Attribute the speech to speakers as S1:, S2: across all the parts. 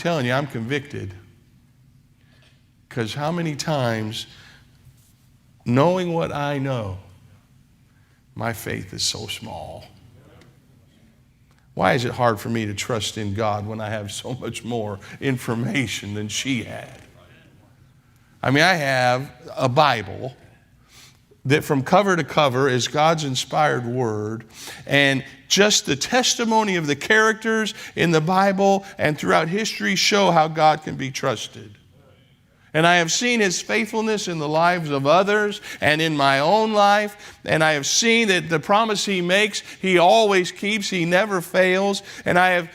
S1: telling you, I'm convicted. Because how many times, knowing what I know, my faith is so small. Why is it hard for me to trust in God when I have so much more information than she had? I mean, I have a Bible that from cover to cover is God's inspired word, and just the testimony of the characters in the Bible and throughout history show how God can be trusted. And I have seen his faithfulness in the lives of others and in my own life. And I have seen that the promise he makes, he always keeps. He never fails. And I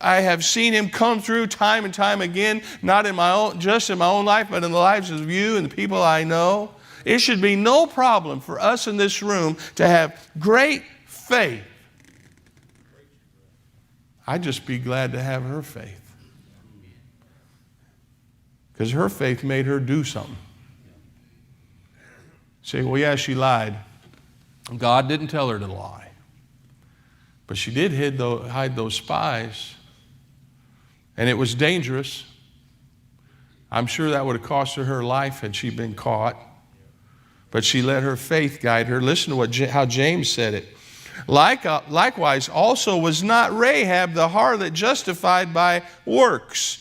S1: have seen him come through time and time again, not in my own, just in my own life, but in the lives of you and the people I know. It should be no problem for us in this room to have great faith. I'd just be glad to have her faith. Because her faith made her do something. Say, well, yeah, she lied. God didn't tell her to lie. But she did hide those spies. And it was dangerous. I'm sure that would have cost her life had she been caught. But she let her faith guide her. Listen to how James said it. Likewise, also was not Rahab the harlot justified by works,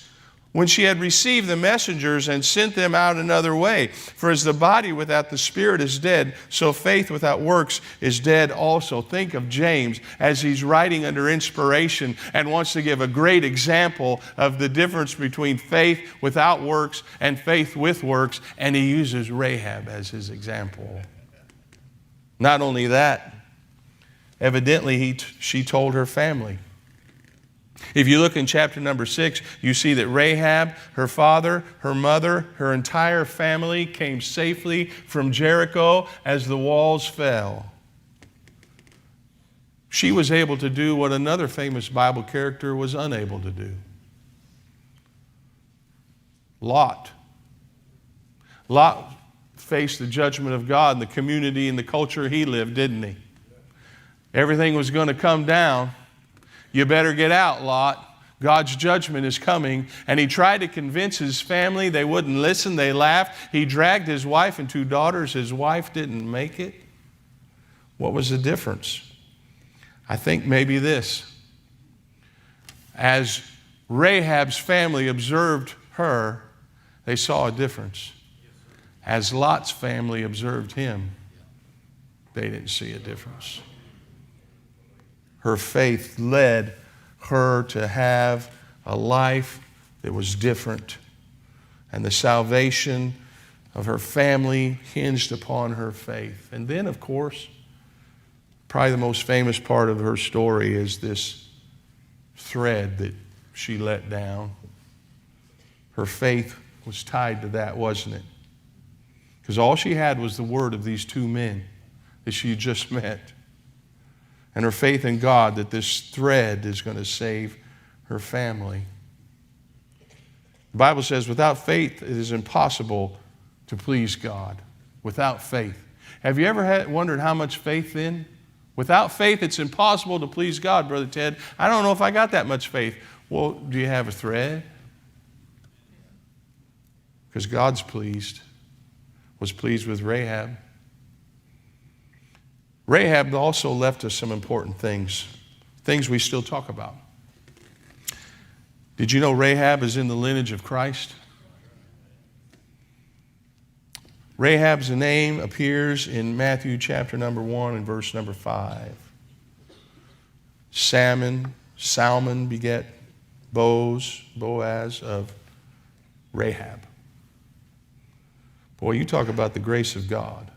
S1: when she had received the messengers and sent them out another way? For as the body without the spirit is dead, so faith without works is dead also. Think of James as he's writing under inspiration and wants to give a great example of the difference between faith without works and faith with works, and he uses Rahab as his example. Not only that, evidently she told her family. If you look in chapter number 6, you see that Rahab, her father, her mother, her entire family came safely from Jericho as the walls fell. She was able to do what another famous Bible character was unable to do. Lot. Lot faced the judgment of God in the community and the culture he lived, didn't he? Everything was going to come down. You better get out, Lot. God's judgment is coming. And he tried to convince his family. They wouldn't listen. They laughed. He dragged his wife and 2 daughters. His wife didn't make it. What was the difference? I think maybe this. As Rahab's family observed her, they saw a difference. As Lot's family observed him, they didn't see a difference. Her faith led her to have a life that was different. And the salvation of her family hinged upon her faith. And then, of course, probably the most famous part of her story is this thread that she let down. Her faith was tied to that, wasn't it? Because all she had was the word of these 2 men that she had just met. And her faith in God that this thread is going to save her family. The Bible says without faith it is impossible to please God. Without faith. Have you ever wondered how much faith then? Without faith it's impossible to please God, Brother Ted. I don't know if I got that much faith. Well, do you have a thread? Because God's was pleased with Rahab. Rahab also left us some important things we still talk about. Did you know Rahab is in the lineage of Christ? Rahab's name appears in Matthew chapter number 1 and verse number 5. Salmon beget Boaz of Rahab. Boy, you talk about the grace of God.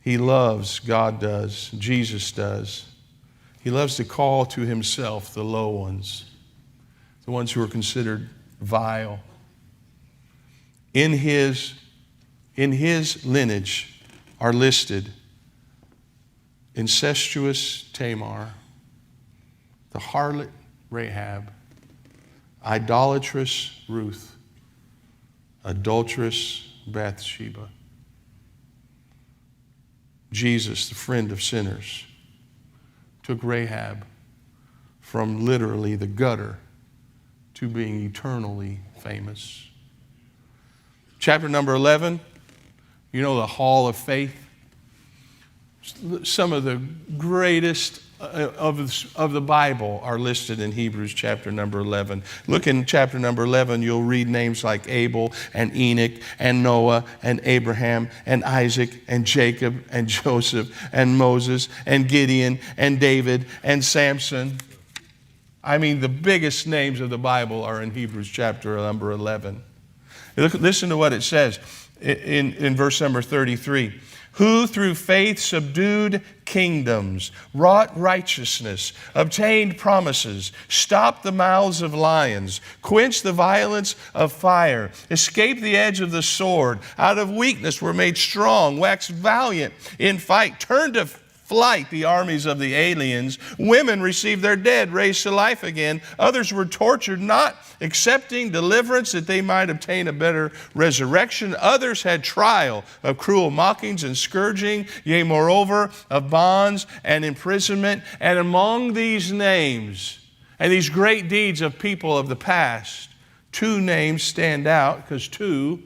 S1: He loves, God does, Jesus does. He loves to call to himself the low ones, the ones who are considered vile. In his lineage are listed incestuous Tamar, the harlot Rahab, idolatrous Ruth, adulterous Bathsheba. Jesus, the friend of sinners, took Rahab from literally the gutter to being eternally famous. Chapter number 11, you know, the Hall of Faith. Some of the greatest of the Bible are listed in Hebrews chapter number 11. Look in chapter number 11, you'll read names like Abel and Enoch and Noah and Abraham and Isaac and Jacob and Joseph and Moses and Gideon and David and Samson. I mean, the biggest names of the Bible are in Hebrews chapter number 11. Listen to what it says in verse number 33. Who through faith subdued kingdoms, wrought righteousness, obtained promises, stopped the mouths of lions, quenched the violence of fire, escaped the edge of the sword, out of weakness were made strong, waxed valiant in fight, turned to flight the armies of the aliens. Women received their dead raised to life again. Others were tortured, not accepting deliverance that they might obtain a better resurrection. Others had trial of cruel mockings and scourging, yea, moreover, of bonds and imprisonment. And among these names and these great deeds of people of the past, two names stand out because two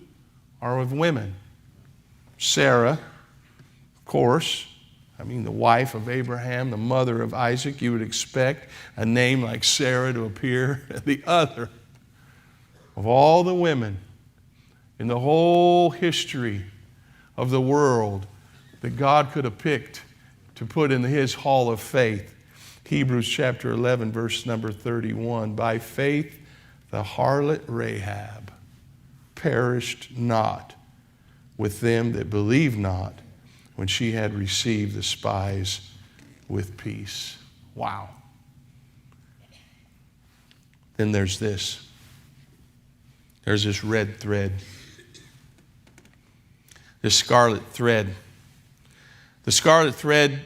S1: are of women. Sarah, of course, the wife of Abraham, the mother of Isaac. You would expect a name like Sarah to appear. The other of all the women in the whole history of the world that God could have picked to put in his hall of faith. Hebrews chapter 11, verse number 31. By faith, the harlot Rahab perished not with them that believed not, when she had received the spies with peace. Wow. Then there's this. There's this red thread. This scarlet thread. The scarlet thread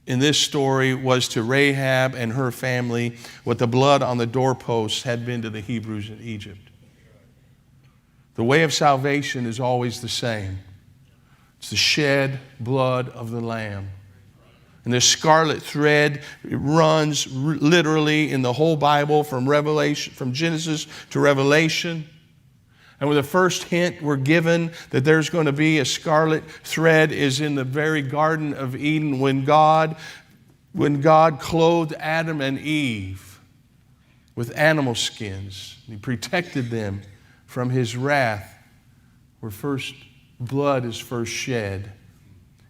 S1: in this story was to Rahab and her family what the blood on the doorposts had been to the Hebrews in Egypt. The way of salvation is always the same. It's the shed blood of the Lamb. And this scarlet thread runs literally in the whole Bible from Genesis to Revelation. And when the first hint we're given that there's going to be a scarlet thread is in the very Garden of Eden when God clothed Adam and Eve with animal skins. He protected them from his wrath, where blood is first shed.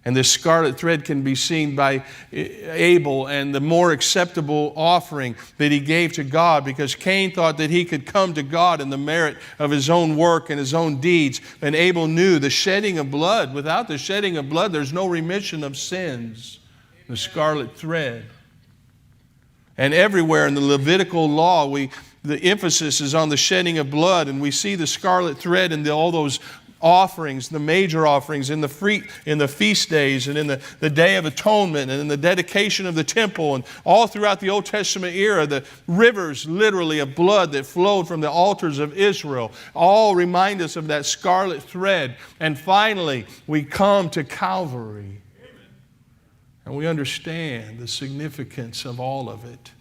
S1: And this scarlet thread can be seen by Abel and the more acceptable offering that he gave to God, because Cain thought that he could come to God in the merit of his own work and his own deeds. And Abel knew the shedding of blood. Without the shedding of blood, there's no remission of sins. The scarlet thread. And everywhere in the Levitical law, the emphasis is on the shedding of blood, and we see the scarlet thread in all those offerings, the major offerings in the feast days and in the Day of Atonement and in the dedication of the temple, and all throughout the Old Testament era, the rivers literally of blood that flowed from the altars of Israel all remind us of that scarlet thread. And finally, we come to Calvary. And we understand the significance of all of it.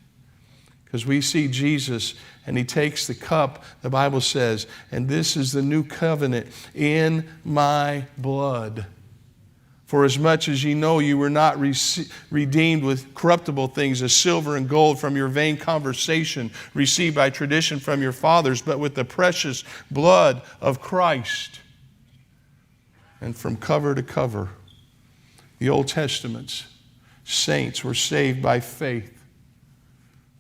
S1: Because we see Jesus and he takes the cup, the Bible says, and this is the new covenant in my blood. For as much as ye know you were not redeemed with corruptible things as silver and gold from your vain conversation received by tradition from your fathers, but with the precious blood of Christ. And from cover to cover, the Old Testament's saints were saved by faith,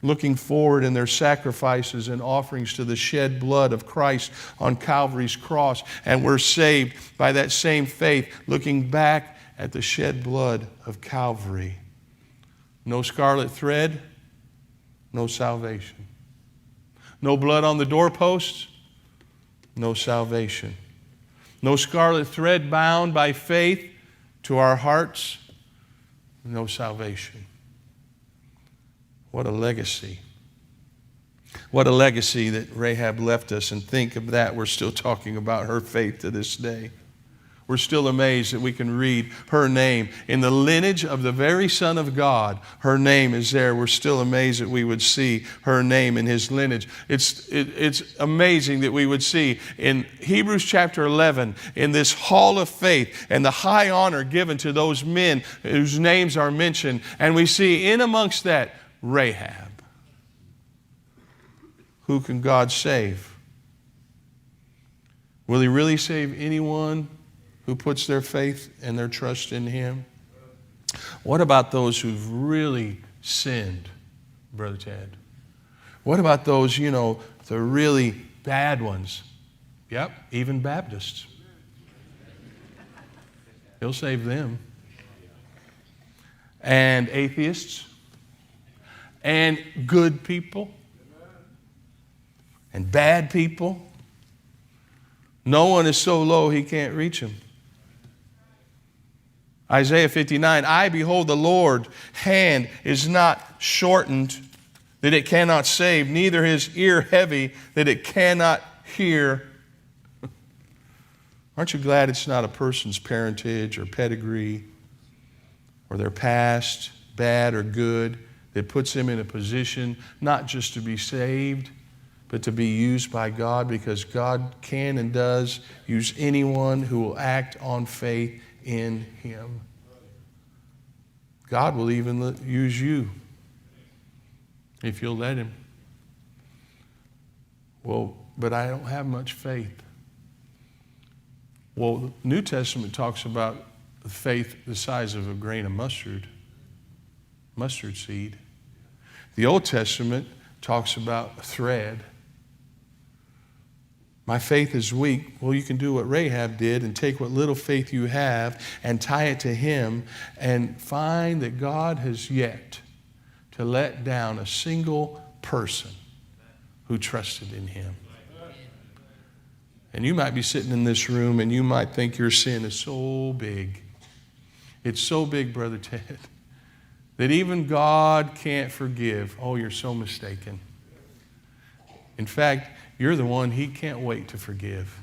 S1: looking forward in their sacrifices and offerings to the shed blood of Christ on Calvary's cross. And we're saved by that same faith, looking back at the shed blood of Calvary. No scarlet thread, no salvation. No blood on the doorposts, no salvation. No scarlet thread bound by faith to our hearts, no salvation. What a legacy. What a legacy that Rahab left us. And think of that, we're still talking about her faith to this day. we're still amazed that we can read her name. In the lineage of the very Son of God, her name is there. We're still amazed that we would see her name in his lineage. It's amazing that we would see in Hebrews chapter 11, in this hall of faith and the high honor given to those men whose names are mentioned, and we see in amongst that Rahab. Who can God save? Will he really save anyone who puts their faith and their trust in him? What about those who've really sinned, Brother Ted? What about those, the really bad ones? Yep, even Baptists. He'll save them. And atheists. And good people. And bad people. No one is so low he can't reach him. Isaiah 59, I behold the Lord's hand is not shortened that it cannot save, neither his ear heavy that it cannot hear. Aren't you glad it's not a person's parentage or pedigree or their past, bad or good, that puts them in a position not just to be saved, but to be used by God, because God can and does use anyone who will act on faith in him. God will even use you if you'll let him. Well, but I don't have much faith. Well, the New Testament talks about faith the size of a grain of mustard seed. The Old Testament talks about a thread. My faith is weak. Well, you can do what Rahab did and take what little faith you have and tie it to him and find that God has yet to let down a single person who trusted in him. And you might be sitting in this room and you might think your sin is so big. It's so big, Brother Ted, that even God can't forgive. Oh, you're so mistaken. In fact, you're the one he can't wait to forgive.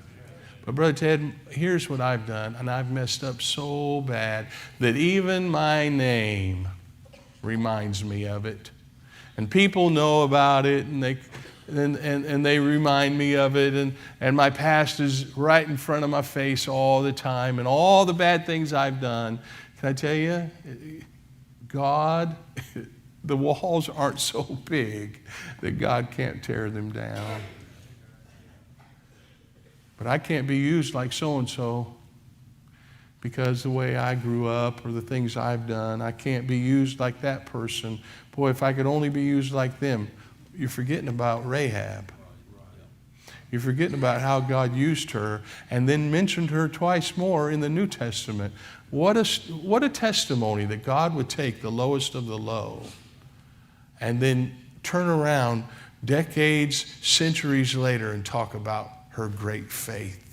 S1: But Brother Ted, here's what I've done, and I've messed up so bad that even my name reminds me of it. And people know about it, and they remind me of it, and my past is right in front of my face all the time, and all the bad things I've done. Can I tell you, God, the walls aren't so big that God can't tear them down. But I can't be used like so-and-so because the way I grew up or the things I've done. I can't be used like that person. Boy, if I could only be used like them. You're forgetting about Rahab. You're forgetting about how God used her and then mentioned her twice more in the New Testament. What a testimony that God would take the lowest of the low and then turn around decades, centuries later and talk about her great faith.